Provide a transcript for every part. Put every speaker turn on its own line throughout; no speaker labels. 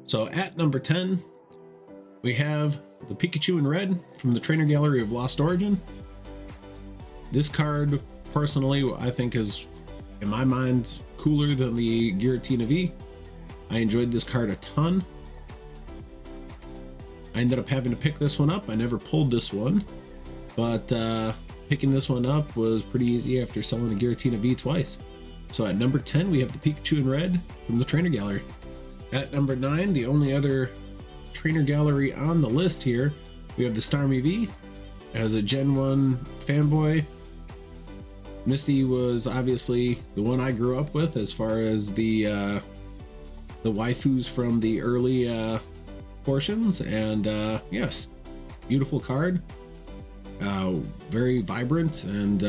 So at number 10, we have the Pikachu in red from the Trainer Gallery of Lost Origin. This card, personally, I think is, in my mind, cooler than the Giratina V. I enjoyed this card a ton. I ended up having to pick this one up. I never pulled this one, but picking this one up was pretty easy after selling the Giratina V twice. So at number 10, we have the Pikachu in red from the Trainer Gallery. At number 9, the only other Trainer Gallery on the list here, we have the Starmie V. As a Gen 1 fanboy, Misty was obviously the one I grew up with as far as the waifus from the early portions, and yes, beautiful card, very vibrant, and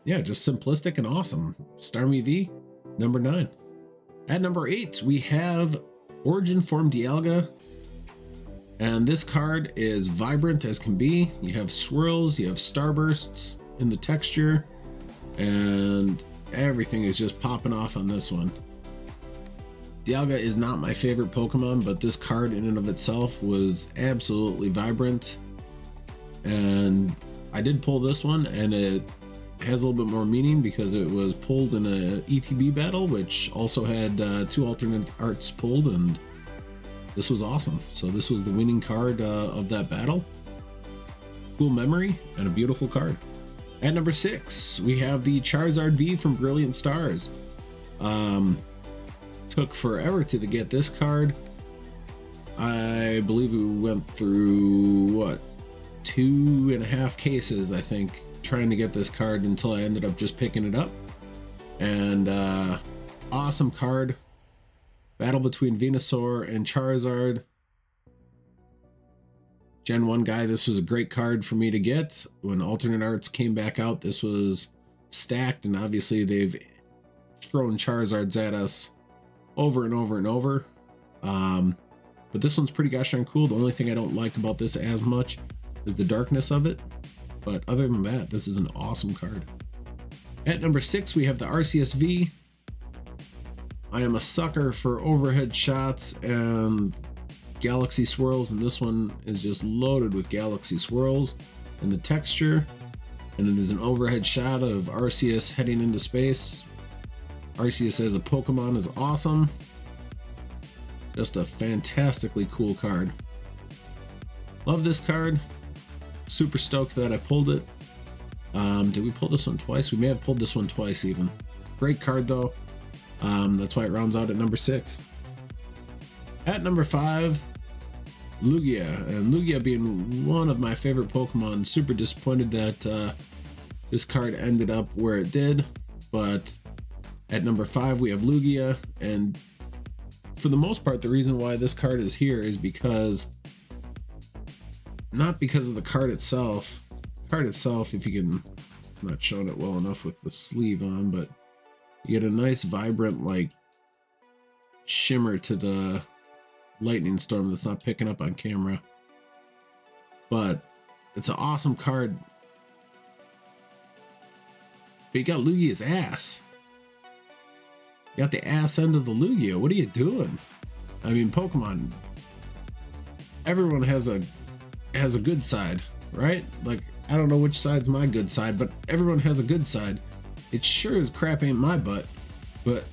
yeah, just simplistic and awesome. Starmie V, number 9. At number 8, we have Origin Form Dialga, and this card is vibrant as can be. You have swirls, you have starbursts in the texture, and everything is just popping off on this one. Dialga is not my favorite Pokemon, but this card in and of itself was absolutely vibrant, and I did pull this one, and it has a little bit more meaning because it was pulled in a ETB battle, which also had 2 alternate arts pulled, and this was awesome. So this was the winning card of that battle. Cool memory and a beautiful card. At number 6, we have the Charizard V from Brilliant Stars. Took forever to get this card. I believe we went through, what, 2.5 cases, I think, trying to get this card until I ended up just picking it up. And awesome card. Battle between Venusaur and Charizard. Gen 1 guy, this was a great card for me to get. When alternate arts came back out, this was stacked, and obviously they've thrown Charizards at us over and over and over. But this one's pretty gosh darn cool. The only thing I don't like about this as much is the darkness of it. But other than that, this is an awesome card. At number 6, we have the Arceus V. I am a sucker for overhead shots and galaxy swirls, and this one is just loaded with galaxy swirls and the texture. And it is an overhead shot of Arceus heading into space. Arceus as a Pokemon is awesome. Just a fantastically cool card. Love this card. Super stoked that I pulled it. Did we pull this one twice? We may have pulled this one twice even. Great card though. That's why it rounds out at number 6. At number 5, Lugia. And Lugia being one of my favorite Pokemon. Super disappointed that this card ended up where it did. But at number 5, we have Lugia. And for the most part, the reason why this card is here is because, not because of the card itself. The card itself, if you can, I'm not showing it well enough with the sleeve on, but you get a nice vibrant like shimmer to the lightning storm that's not picking up on camera. But it's an awesome card. But you got Lugia's ass. You got the ass end of the Lugia. What are you doing? I mean, Pokemon, everyone has a good side, right? Like, I don't know which side's my good side, but everyone has a good side. It sure as crap ain't my butt. But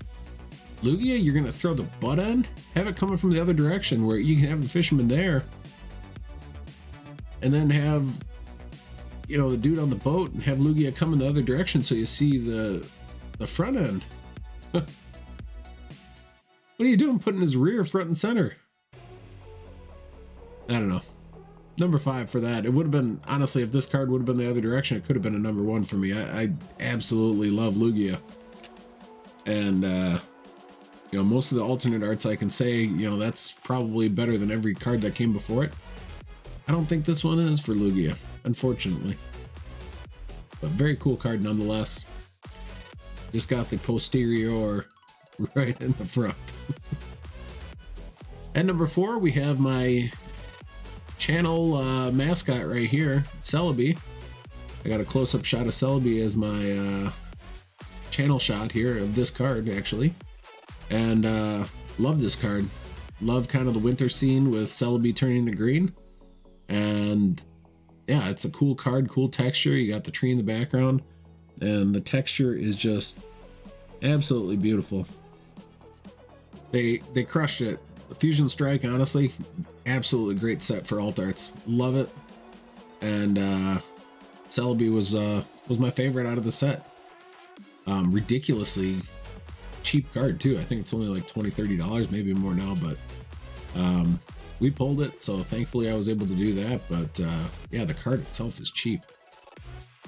Lugia, you're gonna throw the butt end? Have it coming from the other direction where you can have the fisherman there, and then have, you know, the dude on the boat, and have Lugia come in the other direction so you see the front end. What are you doing putting his rear front and center? I don't know. Number 5 for that. It would have been, honestly, if this card would have been the other direction, it could have been a number 1 for me. I absolutely love Lugia. And, you know, most of the alternate arts I can say, you know, that's probably better than every card that came before it. I don't think this one is for Lugia, unfortunately. But very cool card nonetheless. Just got the posterior right in the front. At number 4, we have my channel mascot right here, Celebi. I got a close-up shot of Celebi as my channel shot here of this card, actually. And love this card. love kind of the winter scene with Celebi turning to green. And yeah, it's a cool card, cool texture. You got the tree in the background, and the texture is just absolutely beautiful. They crushed it. The Fusion Strike, honestly, absolutely great set for alt arts. Love it. And Celebi was my favorite out of the set. Ridiculously cheap card too. I think it's only like $20-$30, maybe more now, but we pulled it, so thankfully I was able to do that. But yeah, the card itself is cheap.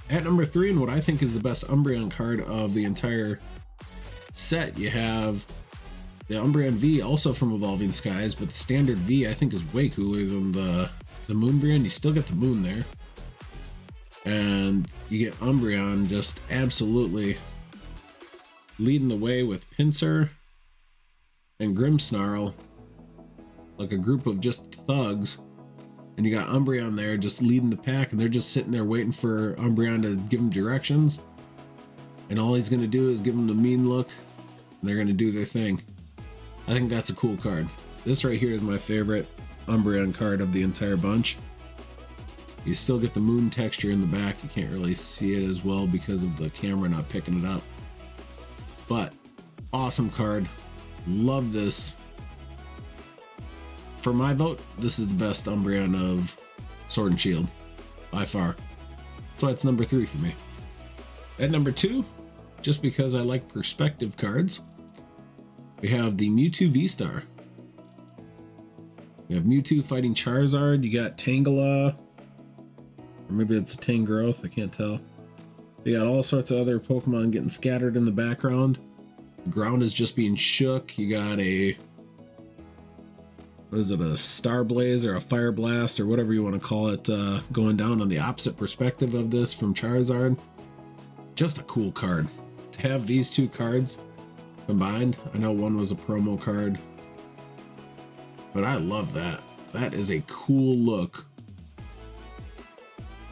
At number 3, and what I think is the best Umbreon card of the entire set, you have the Umbreon V, also from Evolving Skies, but the standard V I think is way cooler than the Moonbreon. You still get the moon there, and you get Umbreon just absolutely leading the way with Pinsir and Grimmsnarl, like a group of just thugs. And you got Umbreon there just leading the pack, and they're just sitting there waiting for Umbreon to give them directions. And all he's going to do is give them the mean look, and they're going to do their thing. I think that's a cool card. This right here is my favorite Umbreon card of the entire bunch. You still get the moon texture in the back. You can't really see it as well because of the camera not picking it up. But awesome card. Love this. For my vote, this is the best Umbreon of Sword and Shield by far. So it's number 3 for me. At number 2, just because I like perspective cards, we have the Mewtwo V-Star. You have Mewtwo fighting Charizard. You got Tangela, or maybe it's a Tangrowth, I can't tell. You got all sorts of other Pokemon getting scattered in the background. The ground is just being shook. You got a, what is it, a Star Blaze or a Fire Blast or whatever you want to call it, going down on the opposite perspective of this from Charizard. Just a cool card. To have these two cards combined, I know one was a promo card, but I love that. That is a cool look.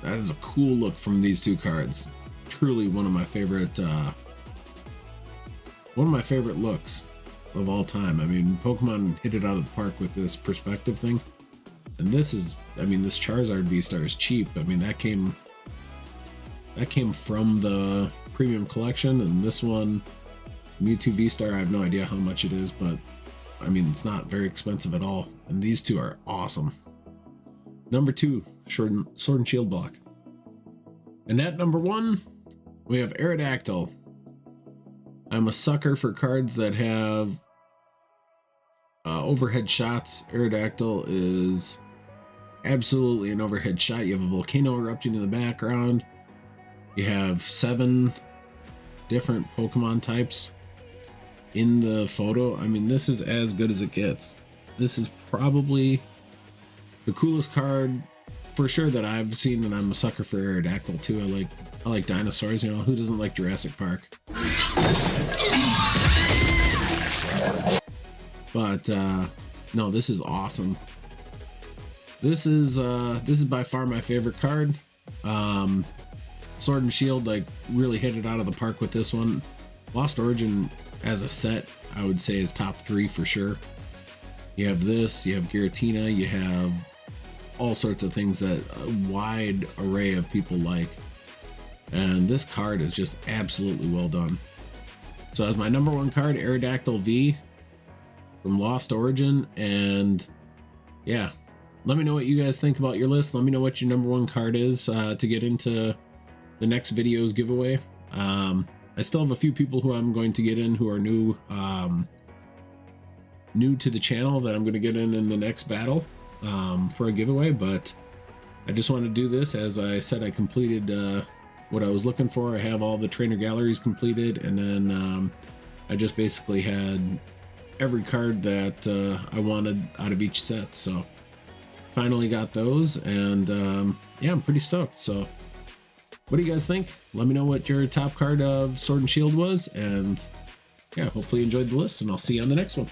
That is a cool look from these two cards. Truly one of my favorite looks of all time. I mean, Pokemon hit it out of the park with this perspective thing. And this is, I mean, this Charizard V-Star is cheap. I mean, that came from the premium collection, and this one, Mewtwo V-Star, I have no idea how much it is, but I mean, it's not very expensive at all. And these two are awesome. Number 2, Sword and Shield block. And at number 1, we have Aerodactyl. I'm a sucker for cards that have overhead shots. Aerodactyl is absolutely an overhead shot. You have a volcano erupting in the background. You have 7 different Pokemon types in the photo. I mean, this is as good as it gets. This is probably the coolest card for sure that I've seen, and I'm a sucker for Aerodactyl too. I like dinosaurs, you know, who doesn't like Jurassic Park? But no, this is awesome. This is by far my favorite card. Sword and Shield like really hit it out of the park with this one. Lost Origin as a set, I would say, is top 3 for sure. You have this, you have Giratina, you have all sorts of things that a wide array of people like. And this card is just absolutely well done. So as my number 1 card, Aerodactyl V from Lost Origin. And yeah, let me know what you guys think about your list. Let me know what your number 1 card is to get into the next video's giveaway. I still have a few people who I'm going to get in who are new to the channel that I'm going to get in the next battle for a giveaway, but I just want to do this. As I said, I completed what I was looking for. I have all the trainer galleries completed, and then I just basically had every card that I wanted out of each set. So finally got those, and yeah, I'm pretty stoked. So what do you guys think? Let me know what your top card of Sword and Shield was, and yeah, hopefully you enjoyed the list, and I'll see you on the next one.